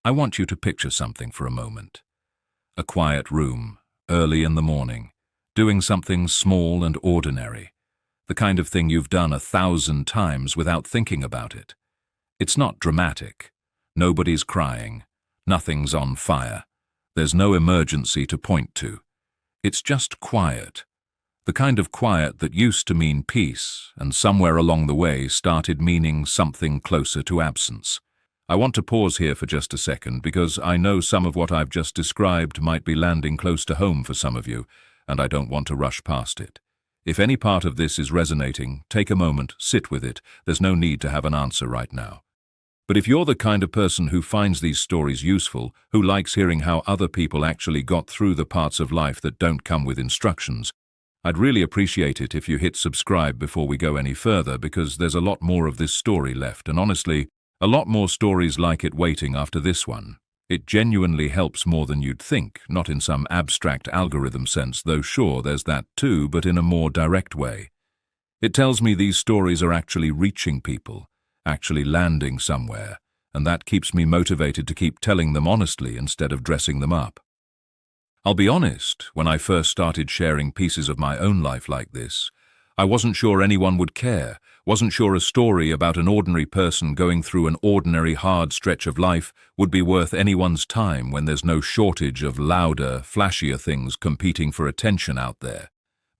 I want you to picture something for a moment. A quiet room, early in the morning, doing something small and ordinary, the kind of thing you've done 1,000 times without thinking about it. It's not dramatic. Nobody's crying. Nothing's on fire. There's no emergency to point to. It's just quiet. The kind of quiet that used to mean peace, and somewhere along the way started meaning something closer to absence. I want to pause here for just a second because I know some of what I've just described might be landing close to home for some of you, and I don't want to rush past it. If any part of this is resonating, take a moment, sit with it. There's no need to have an answer right now. But if you're the kind of person who finds these stories useful, who likes hearing how other people actually got through the parts of life that don't come with instructions, I'd really appreciate it if you hit subscribe before we go any further, because there's a lot more of this story left, and honestly, a lot more stories like it waiting after this one. It genuinely helps more than you'd think, not in some abstract algorithm sense, though sure, there's that too, but in a more direct way. It tells me these stories are actually reaching people, actually landing somewhere, and that keeps me motivated to keep telling them honestly instead of dressing them up. I'll be honest, when I first started sharing pieces of my own life like this, I wasn't sure anyone would care, wasn't sure a story about an ordinary person going through an ordinary hard stretch of life would be worth anyone's time when there's no shortage of louder, flashier things competing for attention out there.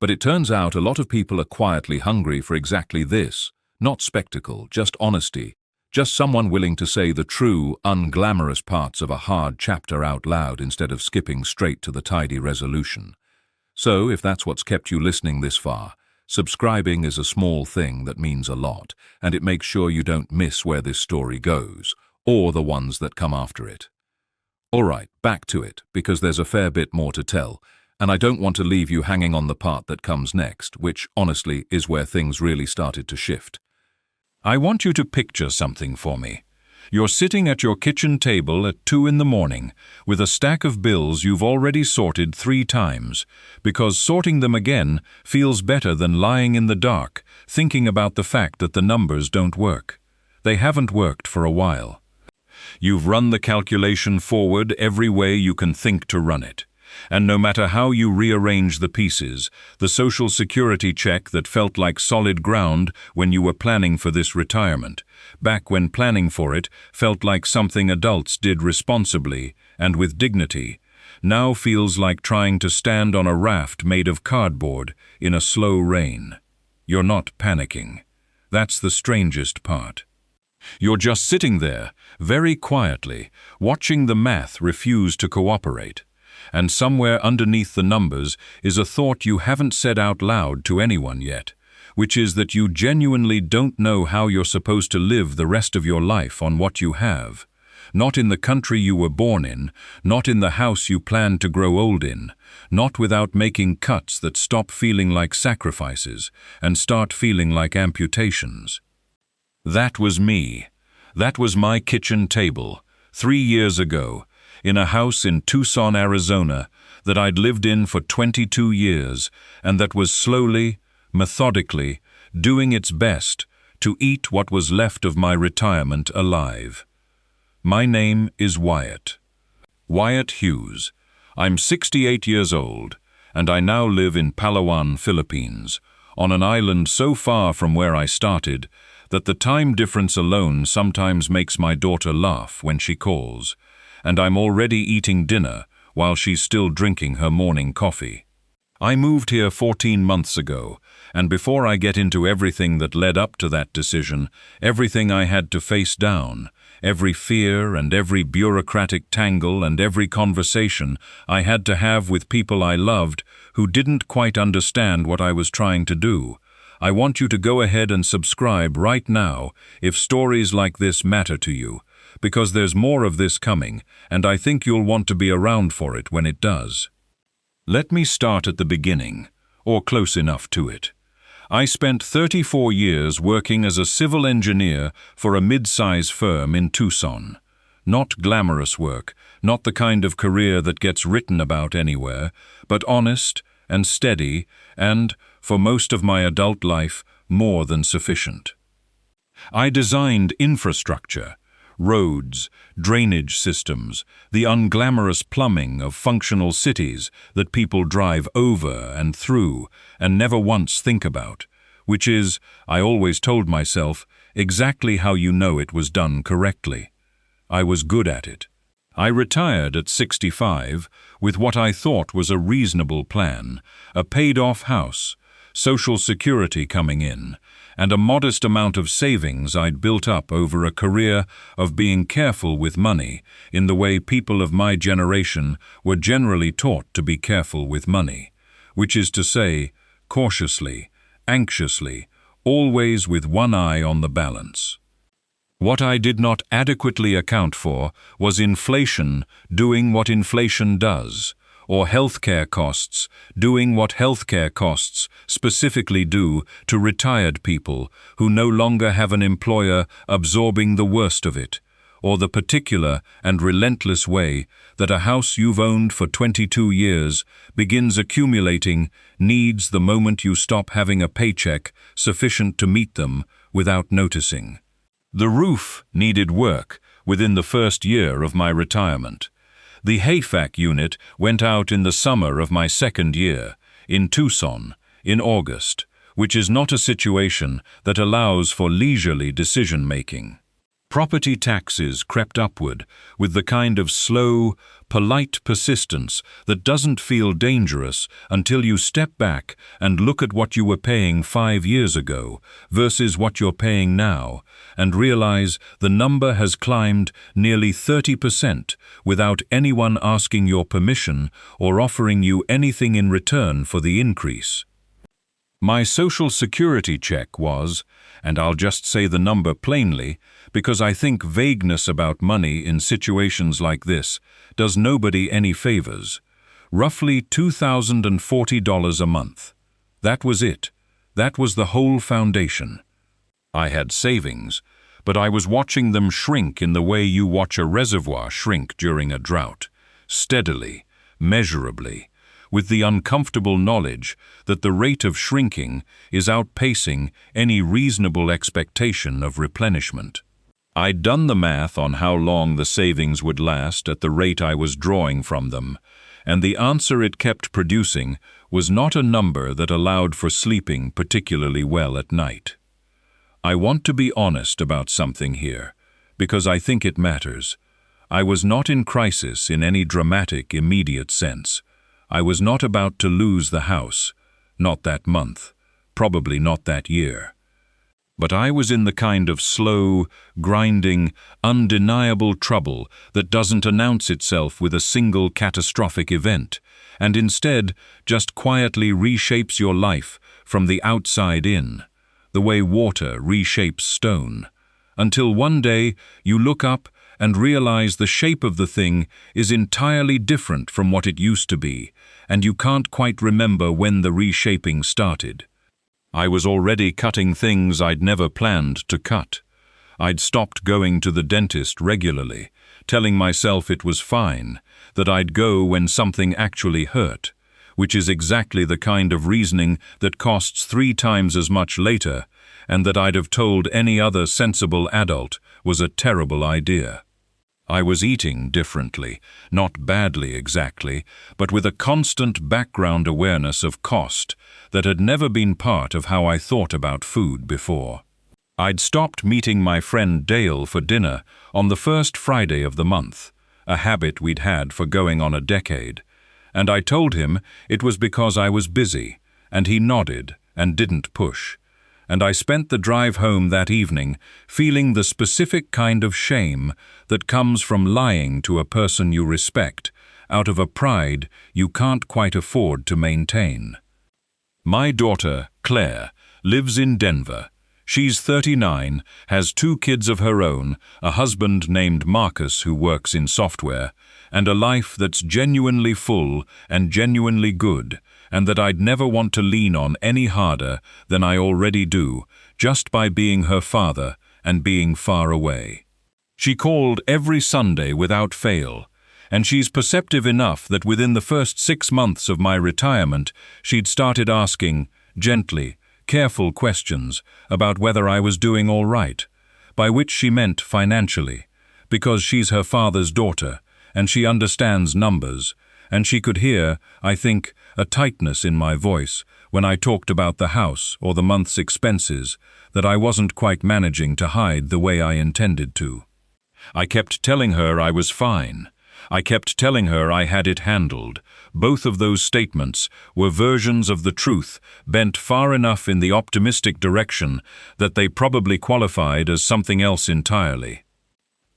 But it turns out a lot of people are quietly hungry for exactly this, not spectacle, just honesty, just someone willing to say the true, unglamorous parts of a hard chapter out loud instead of skipping straight to the tidy resolution. So, if that's what's kept you listening this far, subscribing is a small thing that means a lot, and it makes sure you don't miss where this story goes, or the ones that come after it. Alright, back to it, because there's a fair bit more to tell, and I don't want to leave you hanging on the part that comes next, which, honestly, is where things really started to shift. I want you to picture something for me. You're sitting at your kitchen table at 2 in the morning with a stack of bills you've already sorted 3 times, because sorting them again feels better than lying in the dark, thinking about the fact that the numbers don't work. They haven't worked for a while. You've run the calculation forward every way you can think to run it. And no matter how you rearrange the pieces, the social security check that felt like solid ground when you were planning for this retirement, back when planning for it felt like something adults did responsibly and with dignity, now feels like trying to stand on a raft made of cardboard in a slow rain. You're not panicking. That's the strangest part. You're just sitting there, very quietly, watching the math refuse to cooperate. And somewhere underneath the numbers is a thought you haven't said out loud to anyone yet, which is that you genuinely don't know how you're supposed to live the rest of your life on what you have. Not in the country you were born in, not in the house you plan to grow old in, not without making cuts that stop feeling like sacrifices and start feeling like amputations. That was me. That was my kitchen table, 3 years ago, in a house in Tucson, Arizona, that I'd lived in for 22 years, and that was slowly, methodically, doing its best to eat what was left of my retirement alive. My name is Wyatt. Wyatt Hughes. I'm 68 years old, and I now live in Palawan, Philippines, on an island so far from where I started that the time difference alone sometimes makes my daughter laugh when she calls, and I'm already eating dinner while she's still drinking her morning coffee. I moved here 14 months ago, and before I get into everything that led up to that decision, everything I had to face down, every fear and every bureaucratic tangle and every conversation I had to have with people I loved who didn't quite understand what I was trying to do, I want you to go ahead and subscribe right now if stories like this matter to you, because there's more of this coming, and I think you'll want to be around for it when it does. Let me start at the beginning, or close enough to it. I spent 34 years working as a civil engineer for a mid-size firm in Tucson. Not glamorous work, not the kind of career that gets written about anywhere, but honest and steady and, for most of my adult life, more than sufficient. I designed infrastructure, roads, drainage systems, the unglamorous plumbing of functional cities that people drive over and through and never once think about, which is, I always told myself, exactly how you know it was done correctly. I was good at it. I retired at 65 with what I thought was a reasonable plan, a paid-off house, Social Security coming in, and a modest amount of savings I'd built up over a career of being careful with money in the way people of my generation were generally taught to be careful with money, which is to say, cautiously, anxiously, always with one eye on the balance. What I did not adequately account for was inflation doing what inflation does, or healthcare costs doing what healthcare costs specifically do to retired people who no longer have an employer absorbing the worst of it, or the particular and relentless way that a house you've owned for 22 years begins accumulating needs the moment you stop having a paycheck sufficient to meet them without noticing. The roof needed work within the first year of my retirement. The HVAC unit went out in the summer of my second year, in Tucson, in August, which is not a situation that allows for leisurely decision-making. Property taxes crept upward with the kind of slow, polite persistence that doesn't feel dangerous until you step back and look at what you were paying 5 years ago versus what you're paying now, and realize the number has climbed nearly 30% without anyone asking your permission or offering you anything in return for the increase. My Social Security check was, and I'll just say the number plainly, because I think vagueness about money in situations like this does nobody any favors, roughly $2,040 a month. That was it. That was the whole foundation. I had savings, but I was watching them shrink in the way you watch a reservoir shrink during a drought, steadily, measurably, with the uncomfortable knowledge that the rate of shrinking is outpacing any reasonable expectation of replenishment. I'd done the math on how long the savings would last at the rate I was drawing from them, and the answer it kept producing was not a number that allowed for sleeping particularly well at night. I want to be honest about something here, because I think it matters. I was not in crisis in any dramatic, immediate sense. I was not about to lose the house, not that month, probably not that year. But I was in the kind of slow, grinding, undeniable trouble that doesn't announce itself with a single catastrophic event, and instead just quietly reshapes your life from the outside in, the way water reshapes stone, until one day you look up and realize the shape of the thing is entirely different from what it used to be, and you can't quite remember when the reshaping started. I was already cutting things I'd never planned to cut. I'd stopped going to the dentist regularly, telling myself it was fine, that I'd go when something actually hurt, which is exactly the kind of reasoning that costs 3 times as much later, and that I'd have told any other sensible adult was a terrible idea. I was eating differently, not badly exactly, but with a constant background awareness of cost that had never been part of how I thought about food before. I'd stopped meeting my friend Dale for dinner on the first Friday of the month, a habit we'd had for going on a decade, and I told him it was because I was busy, and he nodded and didn't push. And I spent the drive home that evening feeling the specific kind of shame that comes from lying to a person you respect out of a pride you can't quite afford to maintain. My daughter, Claire, lives in Denver. She's 39, has 2 kids of her own, a husband named Marcus who works in software, and a life that's genuinely full and genuinely good, and that I'd never want to lean on any harder than I already do, just by being her father and being far away. She called every Sunday without fail, and she's perceptive enough that within the first 6 months of my retirement, she'd started asking, gently, careful questions about whether I was doing all right, by which she meant financially, because she's her father's daughter, and she understands numbers, and she could hear, I think, a tightness in my voice when I talked about the house or the month's expenses that I wasn't quite managing to hide the way I intended to. I kept telling her I was fine. I kept telling her I had it handled. Both of those statements were versions of the truth bent far enough in the optimistic direction that they probably qualified as something else entirely.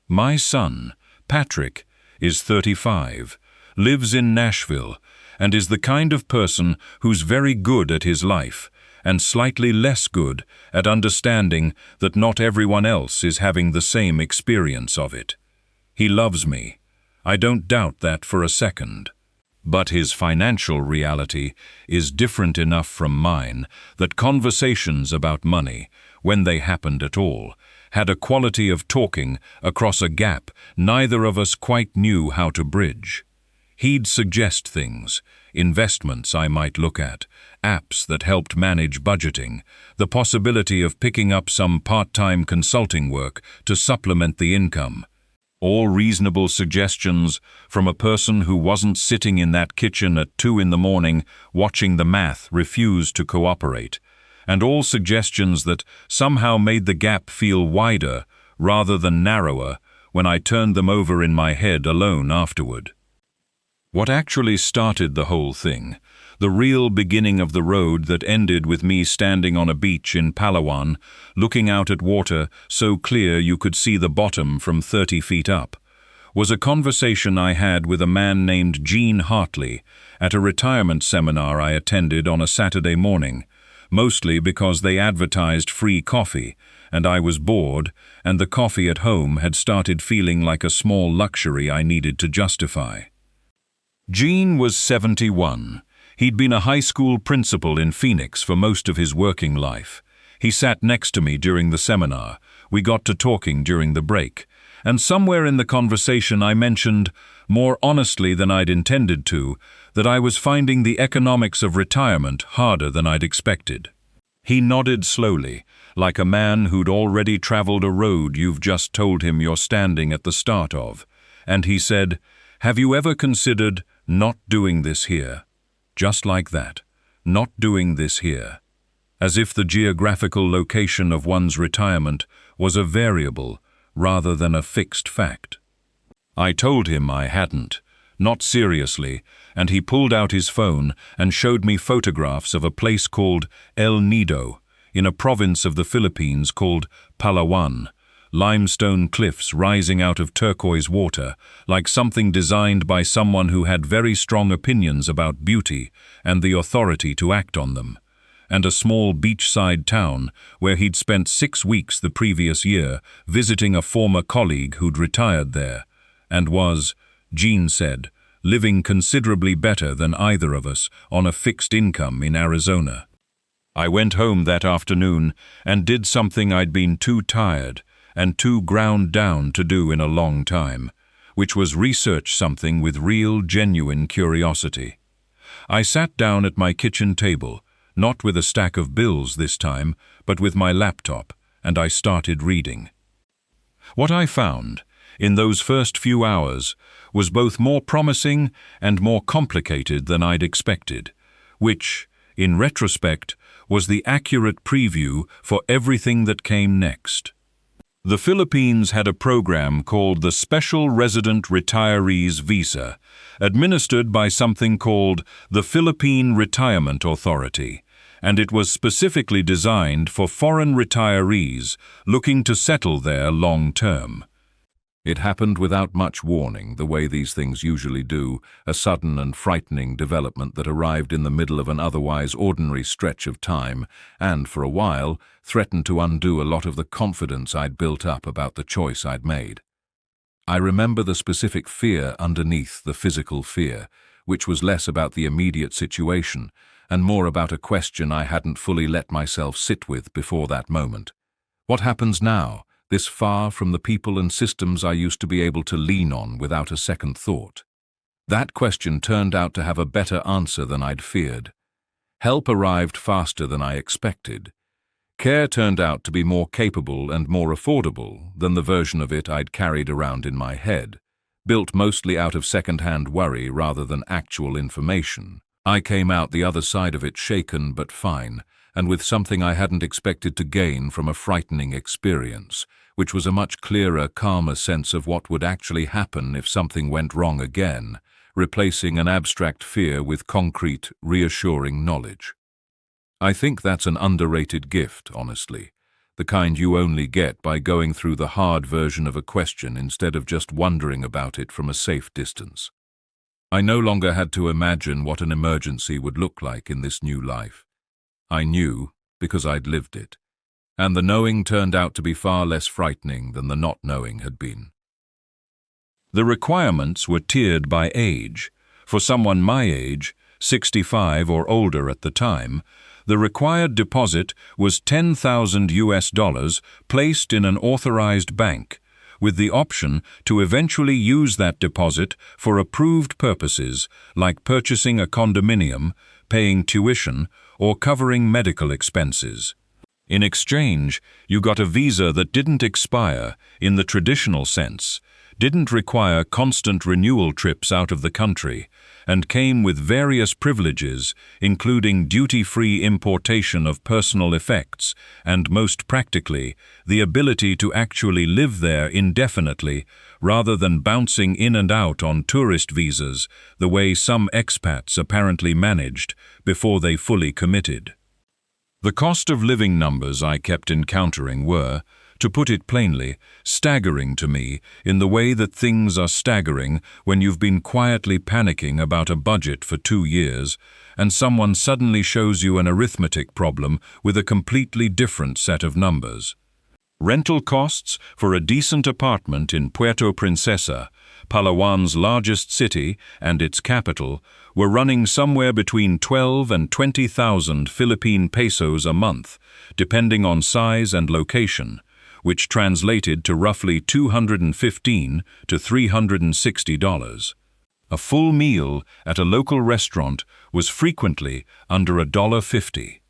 My son, Patrick, is 35, lives in Nashville, and is the kind of person who's very good at his life and slightly less good at understanding that not everyone else is having the same experience of it. He loves me. I don't doubt that for a second. But his financial reality is different enough from mine that conversations about money, when they happened at all, had a quality of talking across a gap neither of us quite knew how to bridge. He'd suggest things, investments I might look at, apps that helped manage budgeting, the possibility of picking up some part-time consulting work to supplement the income. All reasonable suggestions from a person who wasn't sitting in that kitchen at 2 in the morning watching the math refuse to cooperate, and all suggestions that somehow made the gap feel wider rather than narrower when I turned them over in my head alone afterward. What actually started the whole thing, the real beginning of the road that ended with me standing on a beach in Palawan, looking out at water so clear you could see the bottom from 30 feet up, was a conversation I had with a man named Gene Hartley at a retirement seminar I attended on a Saturday morning, mostly because they advertised free coffee, and I was bored, and the coffee at home had started feeling like a small luxury I needed to justify. Gene was 71. He'd been a high school principal in Phoenix for most of his working life. He sat next to me during the seminar. We got to talking during the break, and somewhere in the conversation I mentioned, more honestly than I'd intended to, that I was finding the economics of retirement harder than I'd expected. He nodded slowly, like a man who'd already traveled a road you've just told him you're standing at the start of, and he said, "Have you ever considered not doing this here?" Just like that, not doing this here. As if the geographical location of one's retirement was a variable rather than a fixed fact. I told him I hadn't, not seriously, and he pulled out his phone and showed me photographs of a place called El Nido, in a province of the Philippines called Palawan, limestone cliffs rising out of turquoise water, like something designed by someone who had very strong opinions about beauty and the authority to act on them, and a small beachside town where he'd spent 6 weeks the previous year visiting a former colleague who'd retired there, and was, Gene said, living considerably better than either of us on a fixed income in Arizona. I went home that afternoon and did something I'd been too tired and too ground down to do in a long time, which was research something with real, genuine curiosity. I sat down at my kitchen table, not with a stack of bills this time, but with my laptop, and I started reading. What I found, in those first few hours, was both more promising and more complicated than I'd expected, which, in retrospect, was the accurate preview for everything that came next. The Philippines had a program called the Special Resident Retirees Visa, administered by something called the Philippine Retirement Authority, and it was specifically designed for foreign retirees looking to settle there long-term. It happened without much warning, the way these things usually do, a sudden and frightening development that arrived in the middle of an otherwise ordinary stretch of time and, for a while, threatened to undo a lot of the confidence I'd built up about the choice I'd made. I remember the specific fear underneath the physical fear, which was less about the immediate situation and more about a question I hadn't fully let myself sit with before that moment. What happens now? This far from the people and systems I used to be able to lean on without a second thought? That question turned out to have a better answer than I'd feared. Help arrived faster than I expected. Care turned out to be more capable and more affordable than the version of it I'd carried around in my head, built mostly out of second-hand worry rather than actual information. I came out the other side of it shaken but fine, and with something I hadn't expected to gain from a frightening experience, which was a much clearer, calmer sense of what would actually happen if something went wrong again, replacing an abstract fear with concrete, reassuring knowledge. I think that's an underrated gift, honestly, the kind you only get by going through the hard version of a question instead of just wondering about it from a safe distance. I no longer had to imagine what an emergency would look like in this new life. I knew because I'd lived it, and the knowing turned out to be far less frightening than the not knowing had been. The requirements were tiered by age. For someone my age, 65 or older at the time, the required deposit was $10,000 placed in an authorized bank, with the option to eventually use that deposit for approved purposes like purchasing a condominium, paying tuition, or covering medical expenses. In exchange, you got a visa that didn't expire in the traditional sense, didn't require constant renewal trips out of the country, and came with various privileges, including duty-free importation of personal effects, and most practically, the ability to actually live there indefinitely, rather than bouncing in and out on tourist visas, the way some expats apparently managed before they fully committed. The cost of living numbers I kept encountering were, to put it plainly, staggering to me in the way that things are staggering when you've been quietly panicking about a budget for 2 years and someone suddenly shows you an arithmetic problem with a completely different set of numbers. Rental costs for a decent apartment in Puerto Princesa, Palawan's largest city and its capital, were running somewhere between 12 and 20,000 Philippine pesos a month, depending on size and location, which translated to roughly $215 to $360. A full meal at a local restaurant was frequently under $1.50.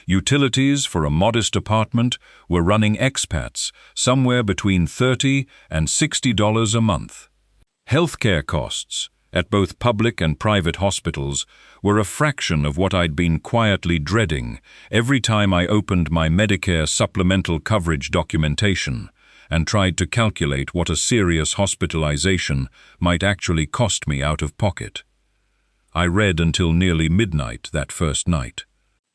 Utilities for a modest apartment were running expats somewhere between $30 and $60 a month. Healthcare costs at both public and private hospitals were a fraction of what I'd been quietly dreading every time I opened my Medicare supplemental coverage documentation and tried to calculate what a serious hospitalization might actually cost me out of pocket. I read until nearly midnight that first night.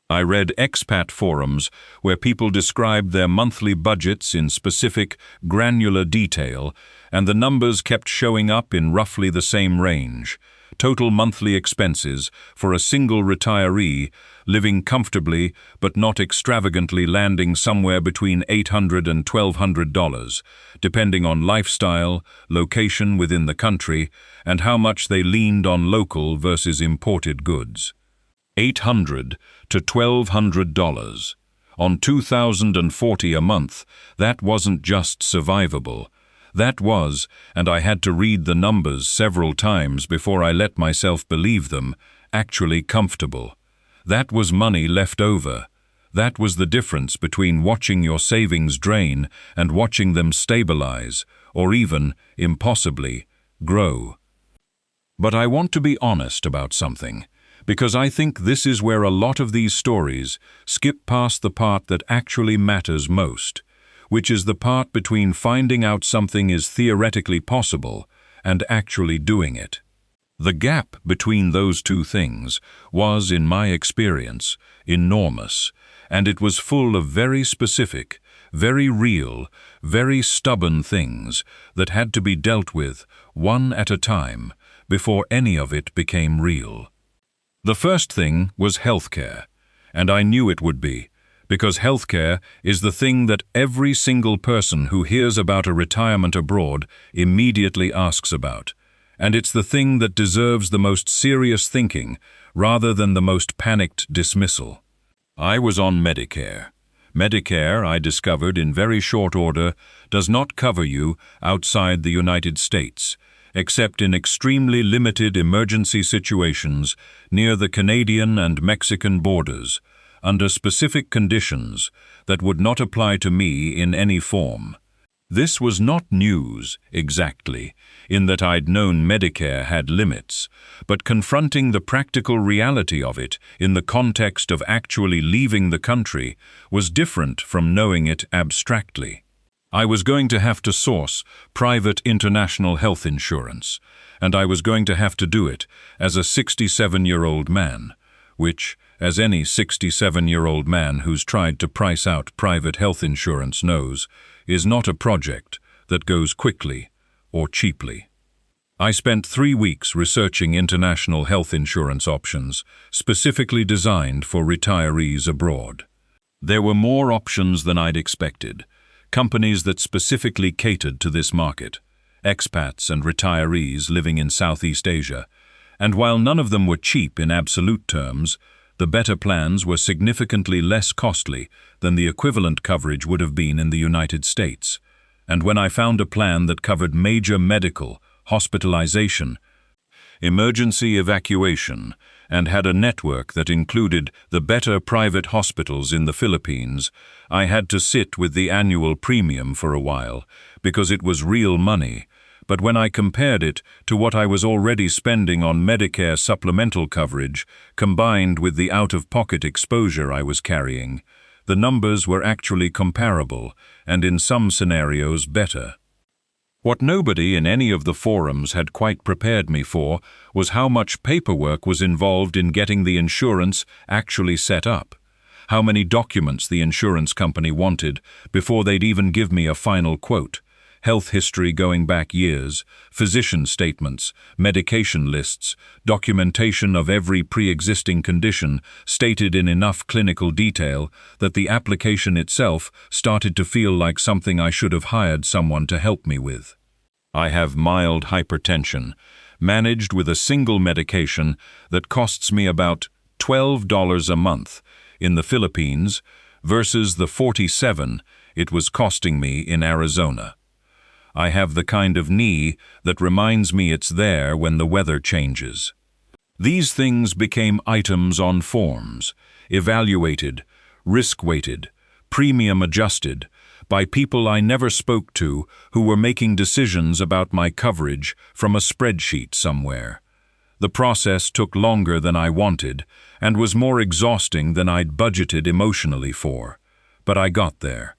I read expat forums where people described their monthly budgets in specific, granular detail, and the numbers kept showing up in roughly the same range. Total monthly expenses for a single retiree living comfortably but not extravagantly, landing somewhere between $800 and $1,200, depending on lifestyle, location within the country, and how much they leaned on local versus imported goods. $800 to $1,200. On $2,040 a month, that wasn't just survivable. That was, and I had to read the numbers several times before I let myself believe them, actually comfortable. That was money left over. That was the difference between watching your savings drain and watching them stabilize, or even, impossibly, grow. But I want to be honest about something, because I think this is where a lot of these stories skip past the part that actually matters most, which is the part between finding out something is theoretically possible and actually doing it. The gap between those two things was, in my experience, enormous, and it was full of very specific, very real, very stubborn things that had to be dealt with one at a time before any of it became real. The first thing was healthcare, and I knew it would be, because healthcare is the thing that every single person who hears about a retirement abroad immediately asks about, and it's the thing that deserves the most serious thinking rather than the most panicked dismissal. I was on Medicare. Medicare, I discovered in very short order, does not cover you outside the United States, except in extremely limited emergency situations near the Canadian and Mexican borders, under specific conditions that would not apply to me in any form. This was not news, exactly, in that I'd known Medicare had limits, but confronting the practical reality of it in the context of actually leaving the country was different from knowing it abstractly. I was going to have to source private international health insurance, and I was going to have to do it as a 67-year-old man, which, as any 67-year-old man who's tried to price out private health insurance knows, is not a project that goes quickly or cheaply. I spent 3 weeks researching international health insurance options specifically designed for retirees abroad. There were more options than I'd expected, companies that specifically catered to this market, expats and retirees living in Southeast Asia, and while none of them were cheap in absolute terms, the better plans were significantly less costly than the equivalent coverage would have been in the United States. And when I found a plan that covered major medical, hospitalization, emergency evacuation, and had a network that included the better private hospitals in the Philippines, I had to sit with the annual premium for a while, because it was real money. But when I compared it to what I was already spending on Medicare supplemental coverage, combined with the out-of-pocket exposure I was carrying, the numbers were actually comparable, and in some scenarios better. What nobody in any of the forums had quite prepared me for was how much paperwork was involved in getting the insurance actually set up, how many documents the insurance company wanted before they'd even give me a final quote. Health history going back years, physician statements, medication lists, documentation of every pre-existing condition stated in enough clinical detail that the application itself started to feel like something I should have hired someone to help me with. I have mild hypertension, managed with a single medication that costs me about $12 a month in the Philippines versus the $47 it was costing me in Arizona. I have the kind of knee that reminds me it's there when the weather changes. These things became items on forms, evaluated, risk-weighted, premium-adjusted, by people I never spoke to who were making decisions about my coverage from a spreadsheet somewhere. The process took longer than I wanted and was more exhausting than I'd budgeted emotionally for, but I got there.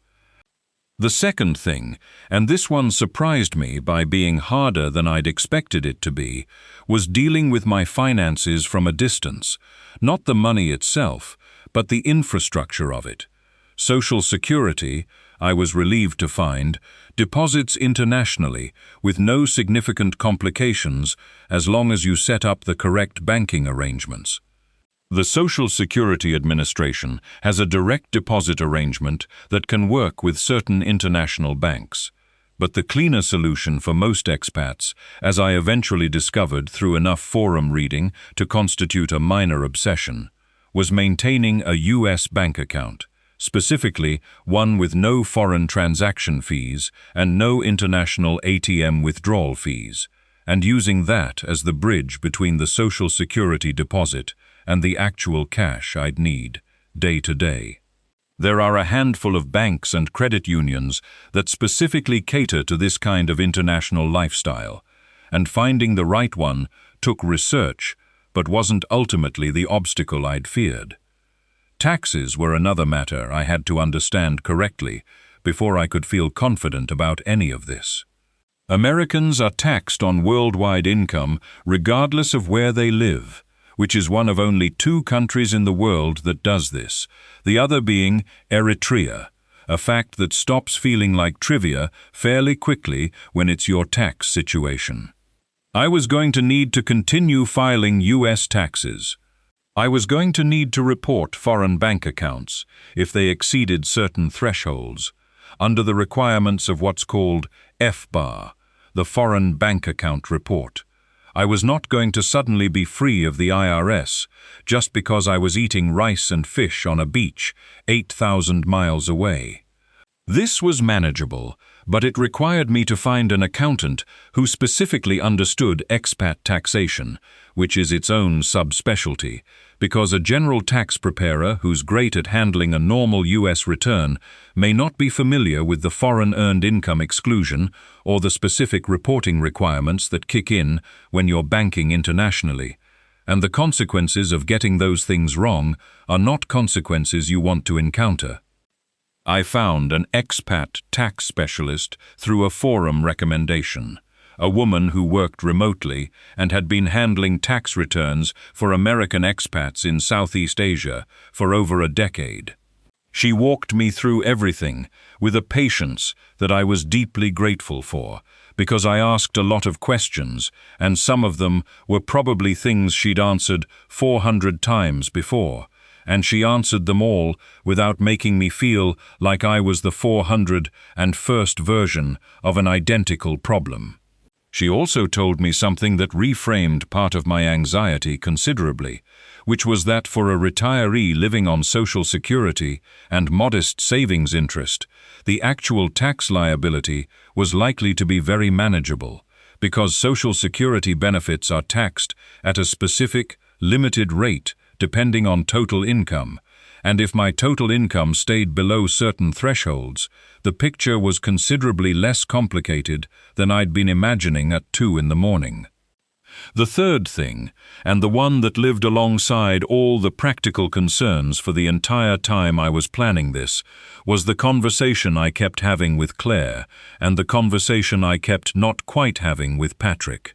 The second thing, and this one surprised me by being harder than I'd expected it to be, was dealing with my finances from a distance, not the money itself, but the infrastructure of it. Social Security, I was relieved to find, deposits internationally with no significant complications as long as you set up the correct banking arrangements. The Social Security Administration has a direct deposit arrangement that can work with certain international banks. But the cleaner solution for most expats, as I eventually discovered through enough forum reading to constitute a minor obsession, was maintaining a U.S. bank account, specifically one with no foreign transaction fees and no international ATM withdrawal fees, and using that as the bridge between the Social Security deposit and the actual cash I'd need, day to day. There are a handful of banks and credit unions that specifically cater to this kind of international lifestyle, and finding the right one took research, but wasn't ultimately the obstacle I'd feared. Taxes were another matter I had to understand correctly before I could feel confident about any of this. Americans are taxed on worldwide income regardless of where they live, which is one of only 2 countries in the world that does this, the other being Eritrea, a fact that stops feeling like trivia fairly quickly when it's your tax situation. I was going to need to continue filing U.S. taxes. I was going to need to report foreign bank accounts if they exceeded certain thresholds, under the requirements of what's called FBAR, the Foreign Bank Account Report. I was not going to suddenly be free of the IRS just because I was eating rice and fish on a beach 8,000 miles away. This was manageable, but it required me to find an accountant who specifically understood expat taxation, which is its own subspecialty, because a general tax preparer who's great at handling a normal US return may not be familiar with the foreign earned income exclusion or the specific reporting requirements that kick in when you're banking internationally. And the consequences of getting those things wrong are not consequences you want to encounter. I found an expat tax specialist through a forum recommendation, a woman who worked remotely and had been handling tax returns for American expats in Southeast Asia for over a decade. She walked me through everything with a patience that I was deeply grateful for, because I asked a lot of questions, and some of them were probably things she'd answered 400 times before, and she answered them all without making me feel like I was the 401st version of an identical problem. She also told me something that reframed part of my anxiety considerably, which was that for a retiree living on Social Security and modest savings interest, the actual tax liability was likely to be very manageable, because Social Security benefits are taxed at a specific, limited rate depending on total income, and if my total income stayed below certain thresholds, the picture was considerably less complicated than I'd been imagining at 2 in the morning. The third thing, and the one that lived alongside all the practical concerns for the entire time I was planning this, was the conversation I kept having with Claire and the conversation I kept not quite having with Patrick.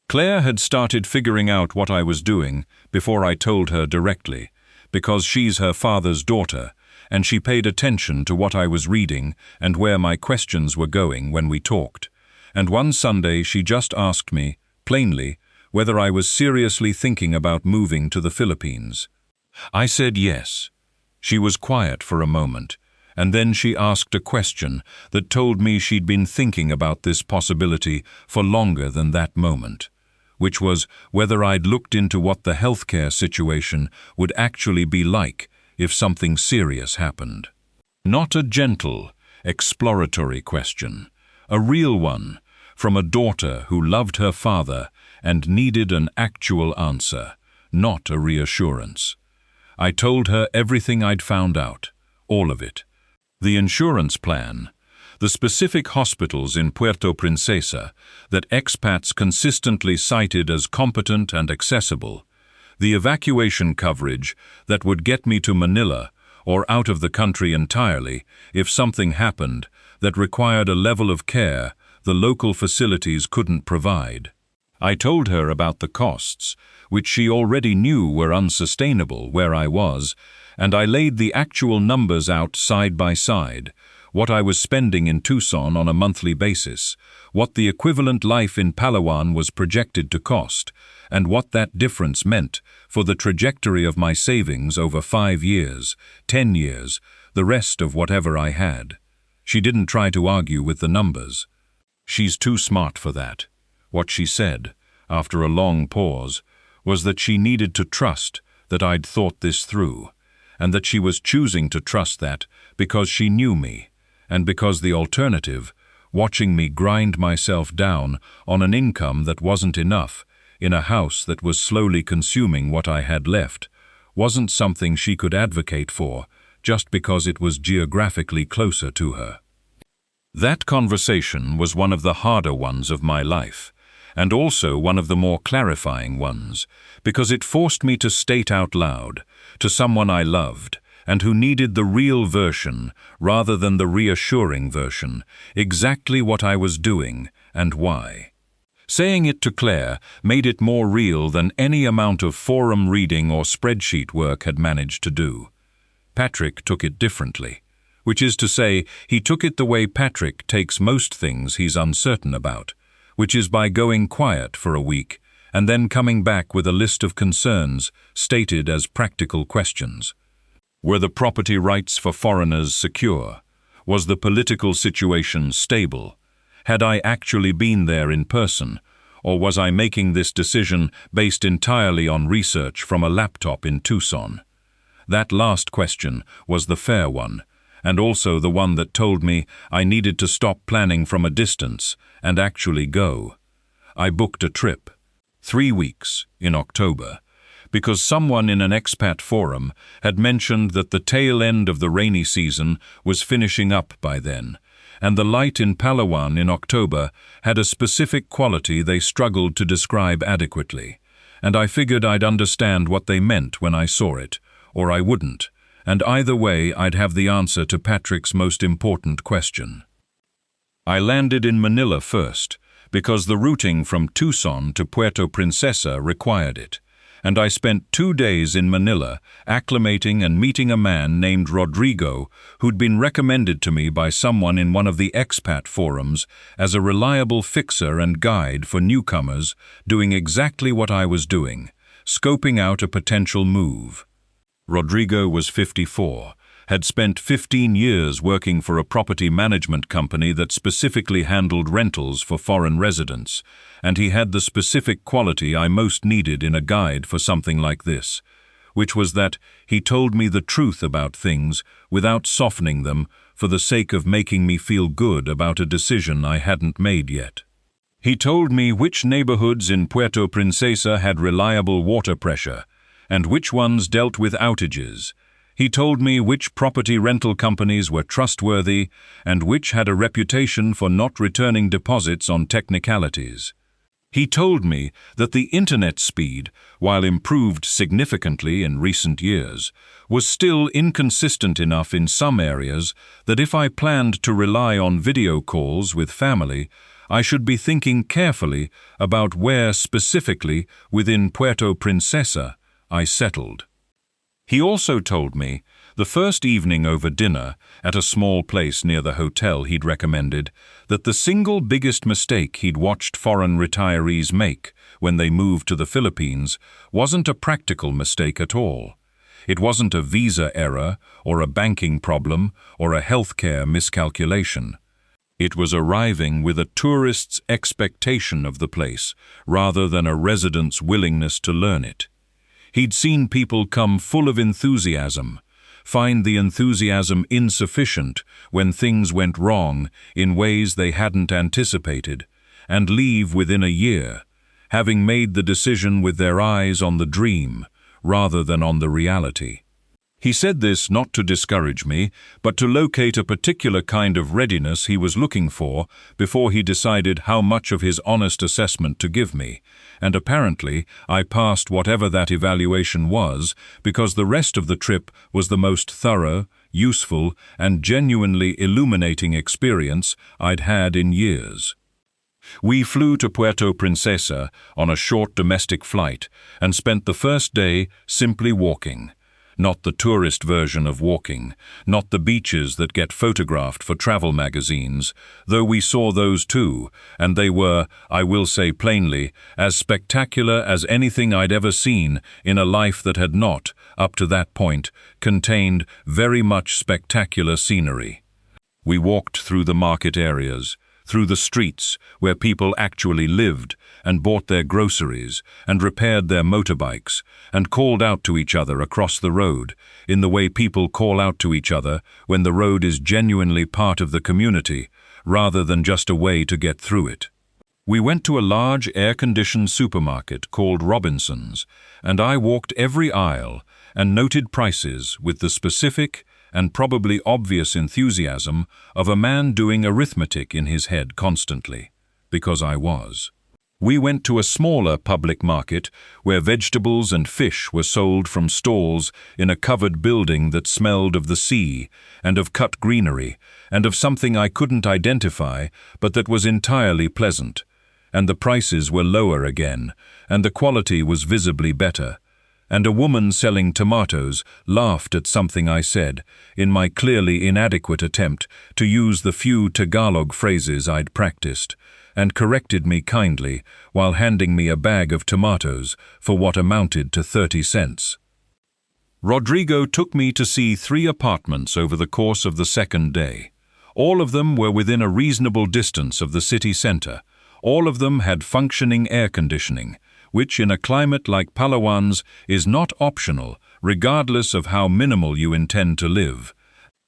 Claire had started figuring out what I was doing before I told her directly, because she's her father's daughter, and she paid attention to what I was reading and where my questions were going when we talked. And one Sunday she just asked me, plainly, whether I was seriously thinking about moving to the Philippines. I said yes. She was quiet for a moment, and then she asked a question that told me she'd been thinking about this possibility for longer than that moment, which was whether I'd looked into what the healthcare situation would actually be like if something serious happened. Not a gentle, exploratory question, a real one, from a daughter who loved her father and needed an actual answer, not a reassurance. I told her everything I'd found out, all of it. The insurance plan, the specific hospitals in Puerto Princesa that expats consistently cited as competent and accessible, the evacuation coverage that would get me to Manila or out of the country entirely if something happened that required a level of care the local facilities couldn't provide. I told her about the costs, which she already knew were unsustainable where I was, and I laid the actual numbers out side by side, what I was spending in Tucson on a monthly basis, what the equivalent life in Palawan was projected to cost, and what that difference meant for the trajectory of my savings over 5 years, 10 years, the rest of whatever I had. She didn't try to argue with the numbers. She's too smart for that. What she said, after a long pause, was that she needed to trust that I'd thought this through, and that she was choosing to trust that because she knew me, and because the alternative, watching me grind myself down on an income that wasn't enough, in a house that was slowly consuming what I had left, wasn't something she could advocate for just because it was geographically closer to her. That conversation was one of the harder ones of my life, and also one of the more clarifying ones, because it forced me to state out loud, to someone I loved, and who needed the real version rather than the reassuring version, exactly what I was doing and why. Saying it to Claire made it more real than any amount of forum reading or spreadsheet work had managed to do. Patrick took it differently, which is to say, he took it the way Patrick takes most things he's uncertain about, which is by going quiet for a week and then coming back with a list of concerns stated as practical questions. Were the property rights for foreigners secure? Was the political situation stable? Had I actually been there in person, or was I making this decision based entirely on research from a laptop in Tucson? That last question was the fair one, and also the one that told me I needed to stop planning from a distance and actually go. I booked a trip, 3 weeks, in October, because someone in an expat forum had mentioned that the tail end of the rainy season was finishing up by then, and the light in Palawan in October had a specific quality they struggled to describe adequately, and I figured I'd understand what they meant when I saw it, or I wouldn't, and either way I'd have the answer to Patrick's most important question. I landed in Manila first, because the routing from Tucson to Puerto Princesa required it, and I spent 2 days in Manila acclimating and meeting a man named Rodrigo who'd been recommended to me by someone in one of the expat forums as a reliable fixer and guide for newcomers doing exactly what I was doing, scoping out a potential move. Rodrigo was 54, had spent 15 years working for a property management company that specifically handled rentals for foreign residents, and he had the specific quality I most needed in a guide for something like this, which was that he told me the truth about things without softening them for the sake of making me feel good about a decision I hadn't made yet. He told me which neighborhoods in Puerto Princesa had reliable water pressure, and which ones dealt with outages. He told me which property rental companies were trustworthy and which had a reputation for not returning deposits on technicalities. He told me that the internet speed, while improved significantly in recent years, was still inconsistent enough in some areas that if I planned to rely on video calls with family, I should be thinking carefully about where specifically within Puerto Princesa I settled. He also told me, the first evening over dinner at a small place near the hotel he'd recommended, that the single biggest mistake he'd watched foreign retirees make when they moved to the Philippines wasn't a practical mistake at all. It wasn't a visa error or a banking problem or a healthcare miscalculation. It was arriving with a tourist's expectation of the place rather than a resident's willingness to learn it. He'd seen people come full of enthusiasm, find the enthusiasm insufficient when things went wrong in ways they hadn't anticipated, and leave within a year, having made the decision with their eyes on the dream rather than on the reality. He said this not to discourage me, but to locate a particular kind of readiness he was looking for before he decided how much of his honest assessment to give me, and apparently I passed whatever that evaluation was because the rest of the trip was the most thorough, useful, and genuinely illuminating experience I'd had in years. We flew to Puerto Princesa on a short domestic flight and spent the first day simply walking. Not the tourist version of walking, not the beaches that get photographed for travel magazines, though we saw those too, and they were, I will say plainly, as spectacular as anything I'd ever seen in a life that had not, up to that point, contained very much spectacular scenery. We walked through the market areas, through the streets where people actually lived and bought their groceries and repaired their motorbikes and called out to each other across the road in the way people call out to each other when the road is genuinely part of the community rather than just a way to get through it. We went to a large air-conditioned supermarket called Robinson's, and I walked every aisle and noted prices with the specific and probably obvious enthusiasm of a man doing arithmetic in his head constantly, because I was. We went to a smaller public market where vegetables and fish were sold from stalls in a covered building that smelled of the sea and of cut greenery and of something I couldn't identify but that was entirely pleasant, and the prices were lower again, and the quality was visibly better. And a woman selling tomatoes laughed at something I said in my clearly inadequate attempt to use the few Tagalog phrases I'd practiced, and corrected me kindly while handing me a bag of tomatoes for what amounted to 30 cents. Rodrigo took me to see 3 apartments over the course of the second day. All of them were within a reasonable distance of the city center. All of them had functioning air conditioning, which in a climate like Palawan's is not optional, regardless of how minimal you intend to live.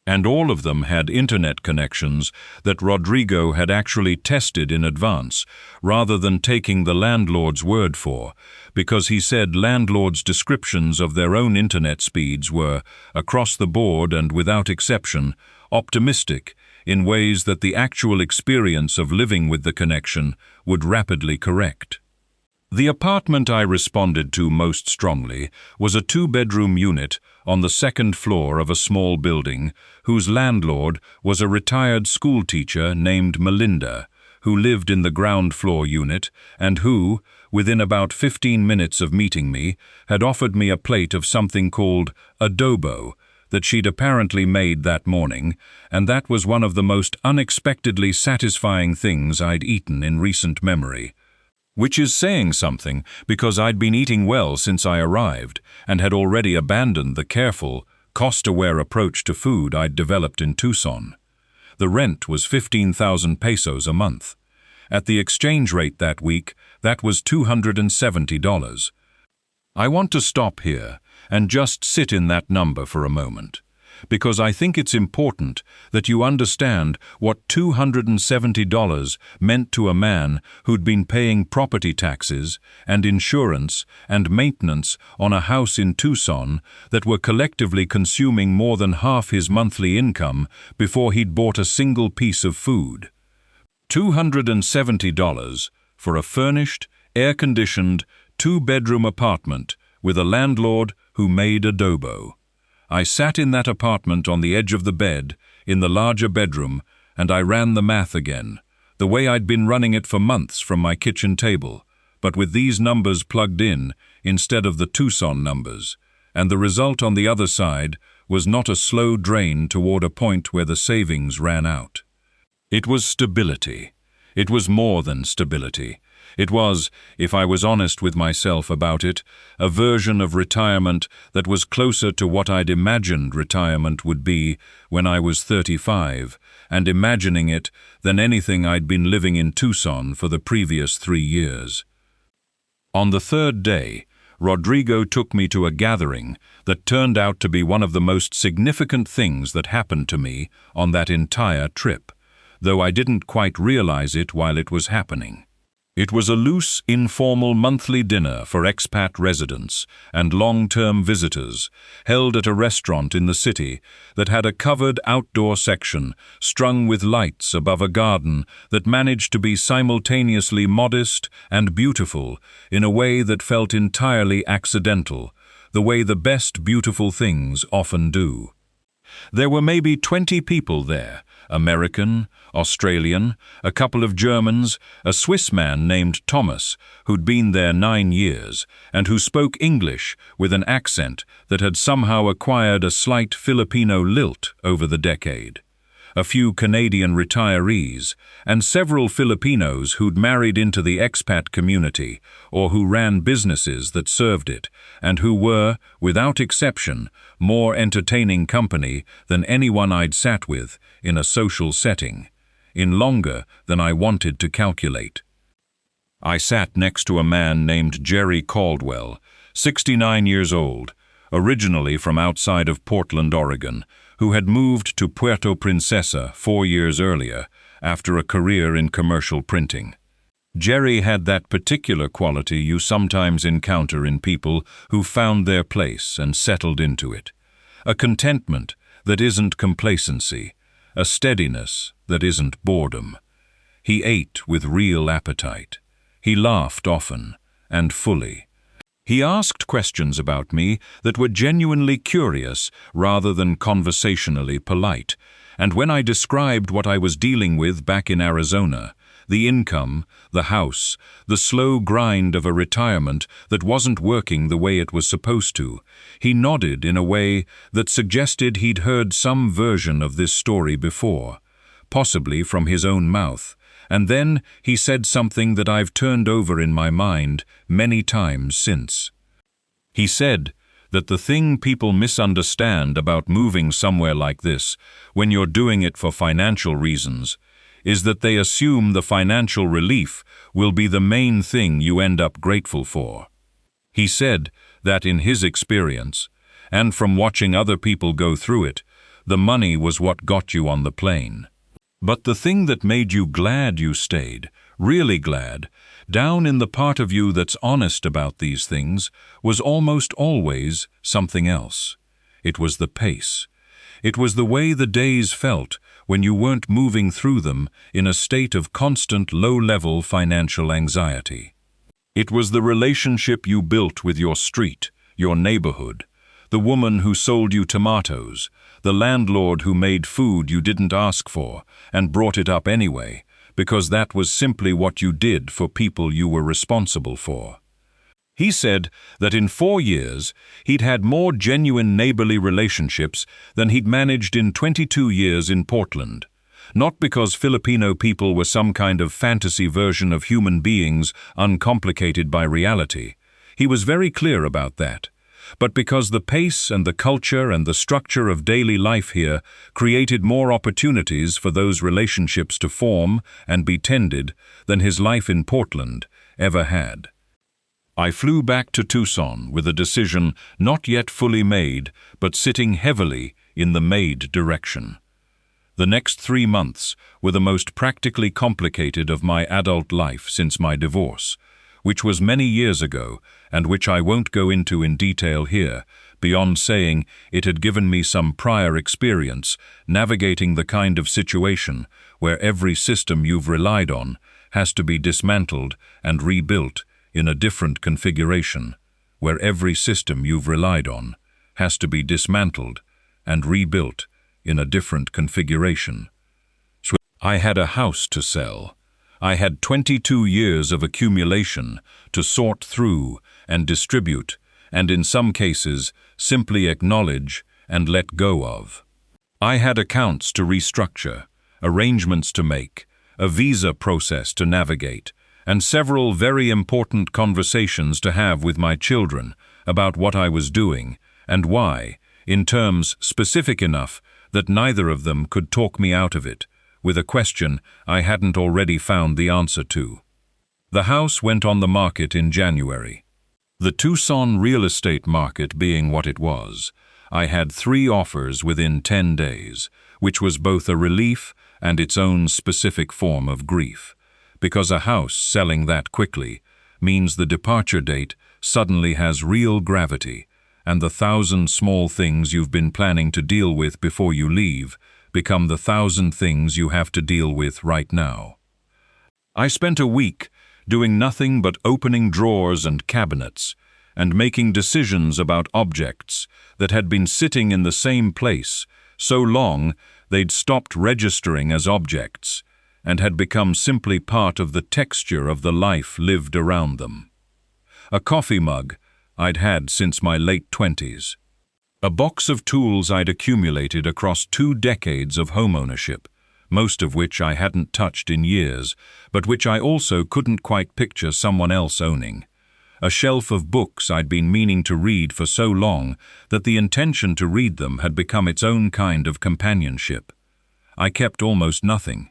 And all of them had internet connections that Rodrigo had actually tested in advance, rather than taking the landlord's word for, because he said landlords' descriptions of their own internet speeds were, across the board and without exception, optimistic in ways that the actual experience of living with the connection would rapidly correct. The apartment I responded to most strongly was a two-bedroom unit on the second floor of a small building whose landlord was a retired schoolteacher named Melinda, who lived in the ground floor unit and who, within about 15 minutes of meeting me, had offered me a plate of something called adobo that she'd apparently made that morning, and that was one of the most unexpectedly satisfying things I'd eaten in recent memory. Which is saying something, because I'd been eating well since I arrived and had already abandoned the careful, cost-aware approach to food I'd developed in Tucson. The rent was 15,000 pesos a month. At the exchange rate that week, that was $270. I want to stop here and just sit in that number for a moment, because I think it's important that you understand what $270 meant to a man who'd been paying property taxes and insurance and maintenance on a house in Tucson that were collectively consuming more than half his monthly income before he'd bought a single piece of food. $270 for a furnished, air-conditioned, two-bedroom apartment with a landlord who made adobo. I sat in that apartment on the edge of the bed, in the larger bedroom, and I ran the math again, the way I'd been running it for months from my kitchen table, but with these numbers plugged in instead of the Tucson numbers, and the result on the other side was not a slow drain toward a point where the savings ran out. It was stability. It was more than stability. It was, if I was honest with myself about it, a version of retirement that was closer to what I'd imagined retirement would be when I was 35, and imagining it than anything I'd been living in Tucson for the previous 3 years. On the third day, Rodrigo took me to a gathering that turned out to be one of the most significant things that happened to me on that entire trip, though I didn't quite realize it while it was happening. It was a loose, informal monthly dinner for expat residents and long-term visitors, held at a restaurant in the city that had a covered outdoor section strung with lights above a garden that managed to be simultaneously modest and beautiful in a way that felt entirely accidental, the way the best beautiful things often do. There were maybe 20 people there, American, Australian, a couple of Germans, a Swiss man named Thomas, who'd been there 9 years, and who spoke English with an accent that had somehow acquired a slight Filipino lilt over the decade. A few Canadian retirees, and several Filipinos who'd married into the expat community or who ran businesses that served it, and who were, without exception, more entertaining company than anyone I'd sat with in a social setting, in longer than I wanted to calculate. I sat next to a man named Jerry Caldwell, 69 years old, originally from outside of Portland, Oregon, who had moved to Puerto Princesa 4 years earlier after a career in commercial printing. Jerry had that particular quality you sometimes encounter in people who found their place and settled into it. A contentment that isn't complacency, a steadiness that isn't boredom. He ate with real appetite. He laughed often and fully. He asked questions about me that were genuinely curious rather than conversationally polite, and when I described what I was dealing with back in Arizona, the income, the house, the slow grind of a retirement that wasn't working the way it was supposed to, he nodded in a way that suggested he'd heard some version of this story before, possibly from his own mouth, and then he said something that I've turned over in my mind many times since. He said that the thing people misunderstand about moving somewhere like this, when you're doing it for financial reasons, is that they assume the financial relief will be the main thing you end up grateful for. He said that in his experience, and from watching other people go through it, The money was what got you on the plane. But the thing that made you glad you stayed, really glad, down in the part of you that's honest about these things, was almost always something else. It was the pace. It was the way the days felt when you weren't moving through them in a state of constant low-level financial anxiety. It was the relationship you built with your street, your neighborhood, the woman who sold you tomatoes, the landlord who made food you didn't ask for and brought it up anyway, because that was simply what you did for people you were responsible for. He said that in 4 years, he'd had more genuine neighborly relationships than he'd managed in 22 years in Portland. Not because Filipino people were some kind of fantasy version of human beings uncomplicated by reality. He was very clear about that. But because the pace and the culture and the structure of daily life here created more opportunities for those relationships to form and be tended than his life in Portland ever had. I flew back to Tucson with a decision not yet fully made, but sitting heavily in the made direction. The next 3 months were the most practically complicated of my adult life since my divorce, which was many years ago and which I won't go into in detail here, beyond saying it had given me some prior experience navigating the kind of situation where every system you've relied on has to be dismantled and rebuilt in a different configuration, where every system you've relied on has to be dismantled and rebuilt in a different configuration. So I had a house to sell. I had 22 years of accumulation to sort through and distribute, and in some cases, simply acknowledge and let go of. I had accounts to restructure, arrangements to make, a visa process to navigate, and several very important conversations to have with my children about what I was doing and why, in terms specific enough that neither of them could talk me out of it, with a question I hadn't already found the answer to. The house went on the market in January. The Tucson real estate market being what it was, I had 3 offers within 10 days, which was both a relief and its own specific form of grief. Because a house selling that quickly means the departure date suddenly has real gravity, and the 1,000 small things you've been planning to deal with before you leave become the 1,000 things you have to deal with right now. I spent a week doing nothing but opening drawers and cabinets and making decisions about objects that had been sitting in the same place so long they'd stopped registering as objects and had become simply part of the texture of the life lived around them. A coffee mug I'd had since my late 20s. A box of tools I'd accumulated across 2 decades of homeownership, most of which I hadn't touched in years, but which I also couldn't quite picture someone else owning. A shelf of books I'd been meaning to read for so long that the intention to read them had become its own kind of companionship. I kept almost nothing.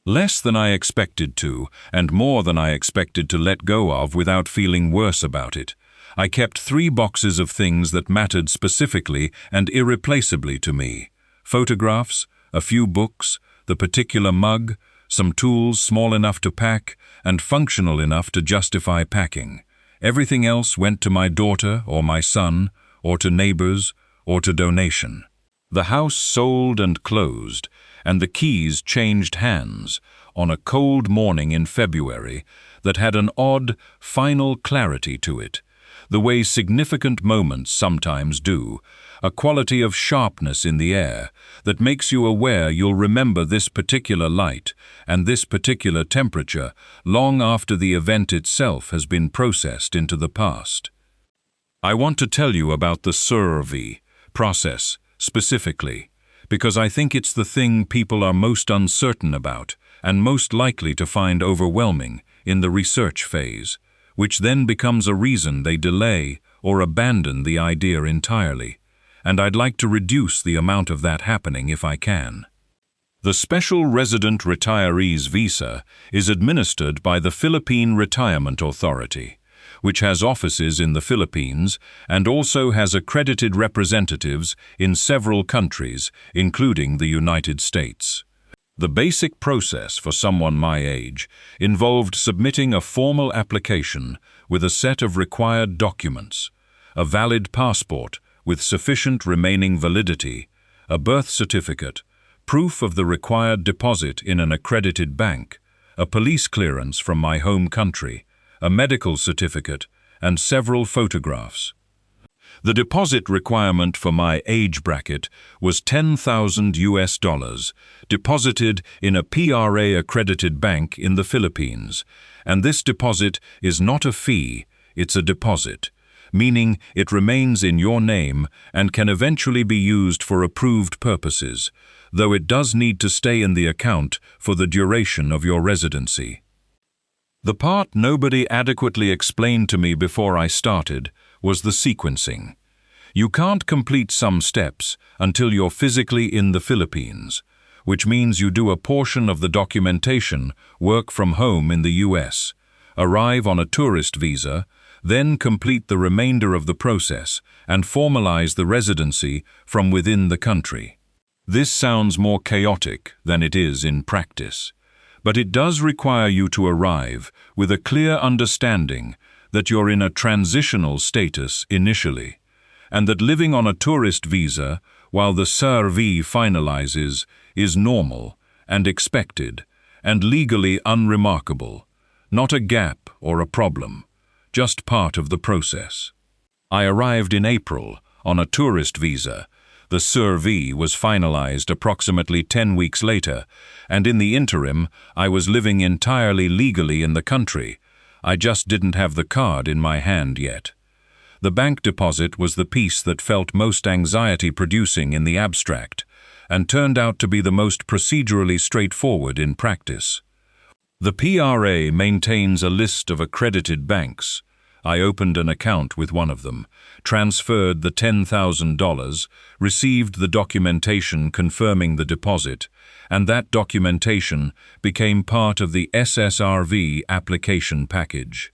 Less than I expected to, and more than I expected to let go of without feeling worse about it. I kept 3 boxes of things that mattered specifically and irreplaceably to me. Photographs, a few books, the particular mug, some tools small enough to pack and functional enough to justify packing. Everything else went to my daughter or my son, or to neighbors, or to donation. The house sold and closed, and the keys changed hands on a cold morning in February that had an odd, final clarity to it, the way significant moments sometimes do, a quality of sharpness in the air that makes you aware you'll remember this particular light and this particular temperature long after the event itself has been processed into the past. I want to tell you about the survey process specifically, because I think it's the thing people are most uncertain about and most likely to find overwhelming in the research phase, which then becomes a reason they delay or abandon the idea entirely, and I'd like to reduce the amount of that happening if I can. The Special Resident Retirees Visa is administered by the Philippine Retirement Authority, which has offices in the Philippines and also has accredited representatives in several countries, including the United States. The basic process for someone my age involved submitting a formal application with a set of required documents: a valid passport with sufficient remaining validity, a birth certificate, proof of the required deposit in an accredited bank, a police clearance from my home country, a medical certificate, and several photographs. The deposit requirement for my age bracket was $10,000 deposited in a PRA-accredited bank in the Philippines, and this deposit is not a fee, it's a deposit, meaning it remains in your name and can eventually be used for approved purposes, though it does need to stay in the account for the duration of your residency. The part nobody adequately explained to me before I started was the sequencing. You can't complete some steps until you're physically in the Philippines, which means you do a portion of the documentation work from home in the US, arrive on a tourist visa, then complete the remainder of the process and formalize the residency from within the country. This sounds more chaotic than it is in practice, but it does require you to arrive with a clear understanding that you're in a transitional status initially, and that living on a tourist visa while the survey finalizes is normal and expected and legally unremarkable, not a gap or a problem, just part of the process. I arrived in April on a tourist visa. The survey was finalized approximately 10 weeks later, and in the interim, I was living entirely legally in the country. I just didn't have the card in my hand yet. The bank deposit was the piece that felt most anxiety-producing in the abstract, and turned out to be the most procedurally straightforward in practice. The PRA maintains a list of accredited banks. I opened an account with one of them, transferred the $10,000, received the documentation confirming the deposit, and that documentation became part of the SSRV application package.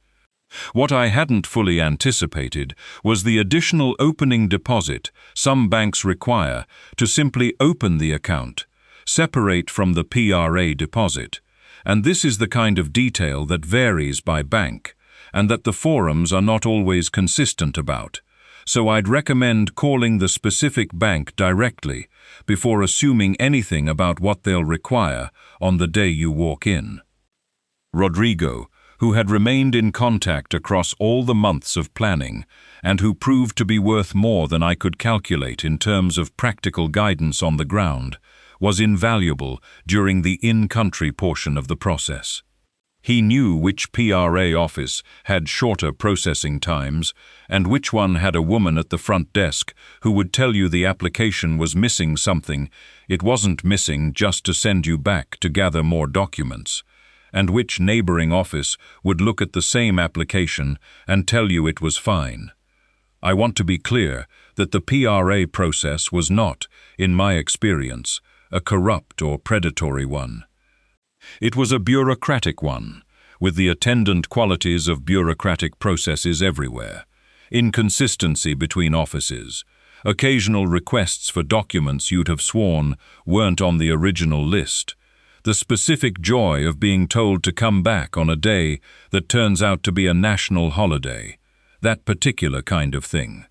What I hadn't fully anticipated was the additional opening deposit some banks require to simply open the account, separate from the PRA deposit, and this is the kind of detail that varies by bank, and that the forums are not always consistent about, so I'd recommend calling the specific bank directly before assuming anything about what they'll require on the day you walk in. Rodrigo, who had remained in contact across all the months of planning, and who proved to be worth more than I could calculate in terms of practical guidance on the ground, was invaluable during the in-country portion of the process. He knew which PRA office had shorter processing times and which one had a woman at the front desk who would tell you the application was missing something, it wasn't missing just to send you back to gather more documents, and which neighboring office would look at the same application and tell you it was fine. I want to be clear that the PRA process was not, in my experience, a corrupt or predatory one. It was a bureaucratic one, with the attendant qualities of bureaucratic processes everywhere: inconsistency between offices, occasional requests for documents you'd have sworn weren't on the original list, the specific joy of being told to come back on a day that turns out to be a national holiday, that particular kind of thing.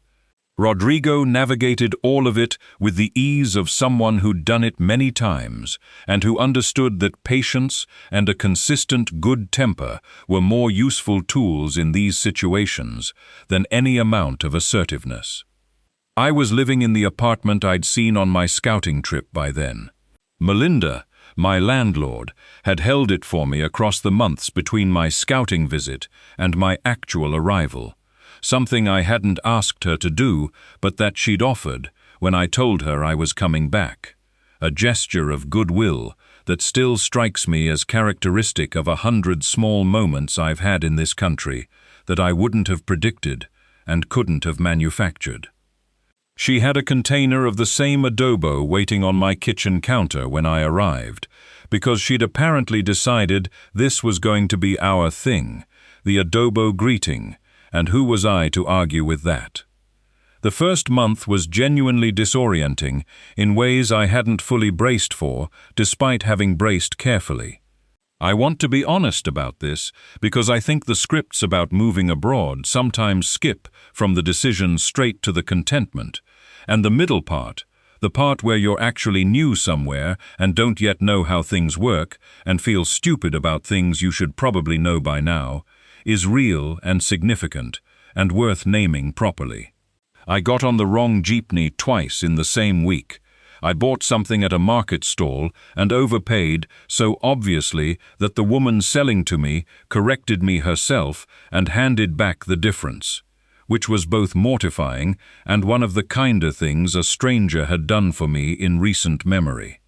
Rodrigo navigated all of it with the ease of someone who'd done it many times and who understood that patience and a consistent good temper were more useful tools in these situations than any amount of assertiveness. I was living in the apartment I'd seen on my scouting trip by then. Melinda, my landlord, had held it for me across the months between my scouting visit and my actual arrival. Something I hadn't asked her to do, but that she'd offered when I told her I was coming back. A gesture of goodwill that still strikes me as characteristic of 100 small moments I've had in this country that I wouldn't have predicted and couldn't have manufactured. She had a container of the same adobo waiting on my kitchen counter when I arrived, because she'd apparently decided this was going to be our thing, the adobo greeting, and who was I to argue with that? The first month was genuinely disorienting in ways I hadn't fully braced for, despite having braced carefully. I want to be honest about this because I think the scripts about moving abroad sometimes skip from the decision straight to the contentment, and the middle part, the part where you're actually new somewhere and don't yet know how things work and feel stupid about things you should probably know by now, is real and significant and worth naming properly. I got on the wrong jeepney twice in the same week. I bought something at a market stall and overpaid so obviously that the woman selling to me corrected me herself and handed back the difference, which was both mortifying and one of the kinder things a stranger had done for me in recent memory.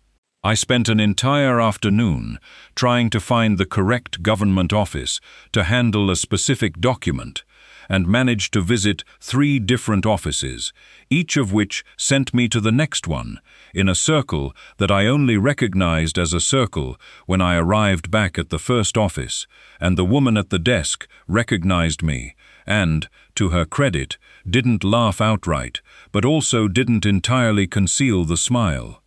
I spent an entire afternoon trying to find the correct government office to handle a specific document, and managed to visit 3 different offices, each of which sent me to the next one, in a circle that I only recognized as a circle when I arrived back at the first office, and the woman at the desk recognized me and, to her credit, didn't laugh outright, but also didn't entirely conceal the smile.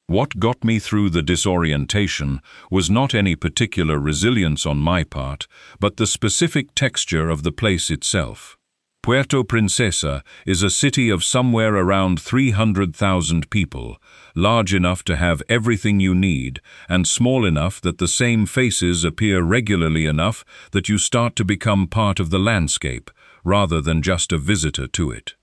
What got me through the disorientation was not any particular resilience on my part, but the specific texture of the place itself. Puerto Princesa is a city of somewhere around 300,000 people, large enough to have everything you need, and small enough that the same faces appear regularly enough that you start to become part of the landscape, rather than just a visitor to it.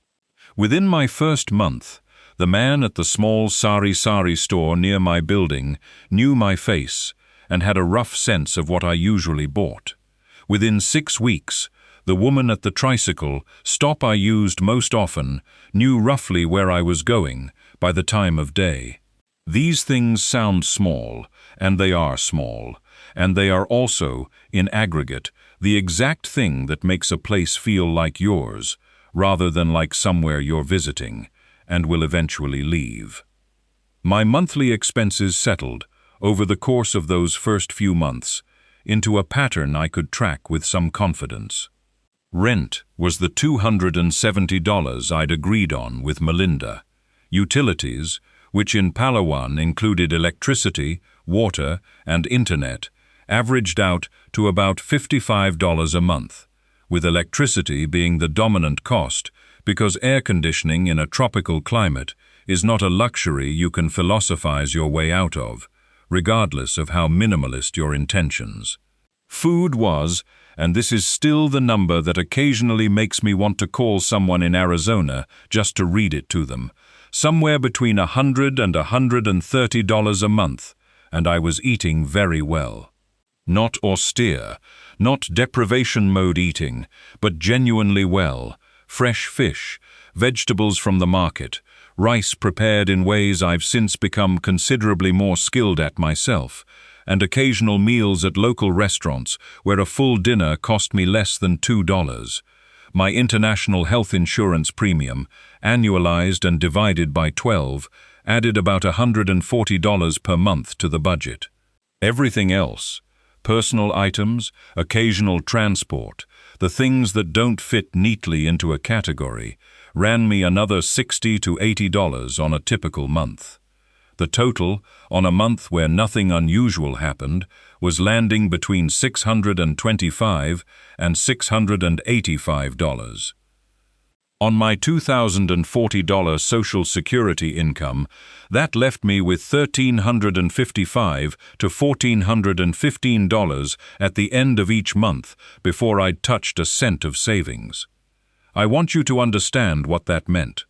Within my first month, the man at the small sari-sari store near my building knew my face and had a rough sense of what I usually bought. Within 6 weeks, the woman at the tricycle stop I used most often knew roughly where I was going by the time of day. These things sound small, and they are small, and they are also, in aggregate, the exact thing that makes a place feel like yours, rather than like somewhere you're visiting and will eventually leave. My monthly expenses settled, over the course of those first few months, into a pattern I could track with some confidence. Rent was the $270 I'd agreed on with Melinda. Utilities, which in Palawan included electricity, water, and internet, averaged out to about $55 a month, with electricity being the dominant cost, because air conditioning in a tropical climate is not a luxury you can philosophize your way out of, regardless of how minimalist your intentions. Food was, and this is still the number that occasionally makes me want to call someone in Arizona just to read it to them, somewhere between $100 and $130 a month, and I was eating very well. Not austere, not deprivation mode eating, but genuinely well. Fresh fish, vegetables from the market, rice prepared in ways I've since become considerably more skilled at myself, and occasional meals at local restaurants where a full dinner cost me less than $2. My international health insurance premium, annualized and divided by 12, added about $140 per month to the budget. Everything else, personal items, occasional transport, the things that don't fit neatly into a category, ran me another $60 to $80 on a typical month. The total, on a month where nothing unusual happened, was landing between $625 and $685. On my $2,040 Social Security income, that left me with $1,355 to $1,415 at the end of each month before I'd touched a cent of savings. I want you to understand what that meant.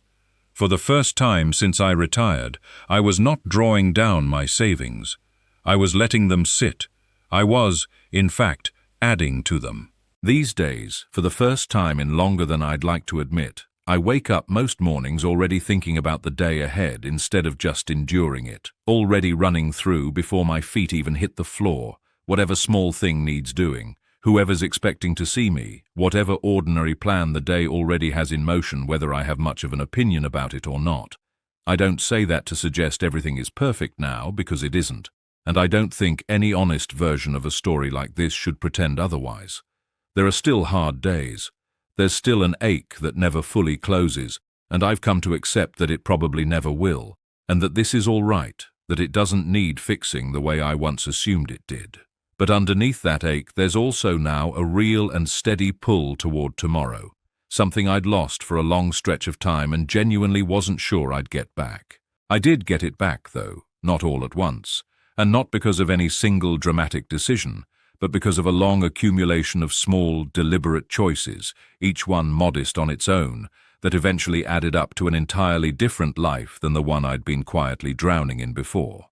For the first time since I retired, I was not drawing down my savings. I was letting them sit. I was, in fact, adding to them. These days, for the first time in longer than I'd like to admit, I wake up most mornings already thinking about the day ahead instead of just enduring it, already running through before my feet even hit the floor, whatever small thing needs doing, whoever's expecting to see me, whatever ordinary plan the day already has in motion, whether I have much of an opinion about it or not. I don't say that to suggest everything is perfect now, because it isn't, and I don't think any honest version of a story like this should pretend otherwise. There are still hard days. There's still an ache that never fully closes, and I've come to accept that it probably never will, and that this is all right, that it doesn't need fixing the way I once assumed it did. But underneath that ache, there's also now a real and steady pull toward tomorrow, something I'd lost for a long stretch of time and genuinely wasn't sure I'd get back. I did get it back, though, not all at once, and not because of any single dramatic decision, but because of a long accumulation of small, deliberate choices, each one modest on its own, that eventually added up to an entirely different life than the one I'd been quietly drowning in before.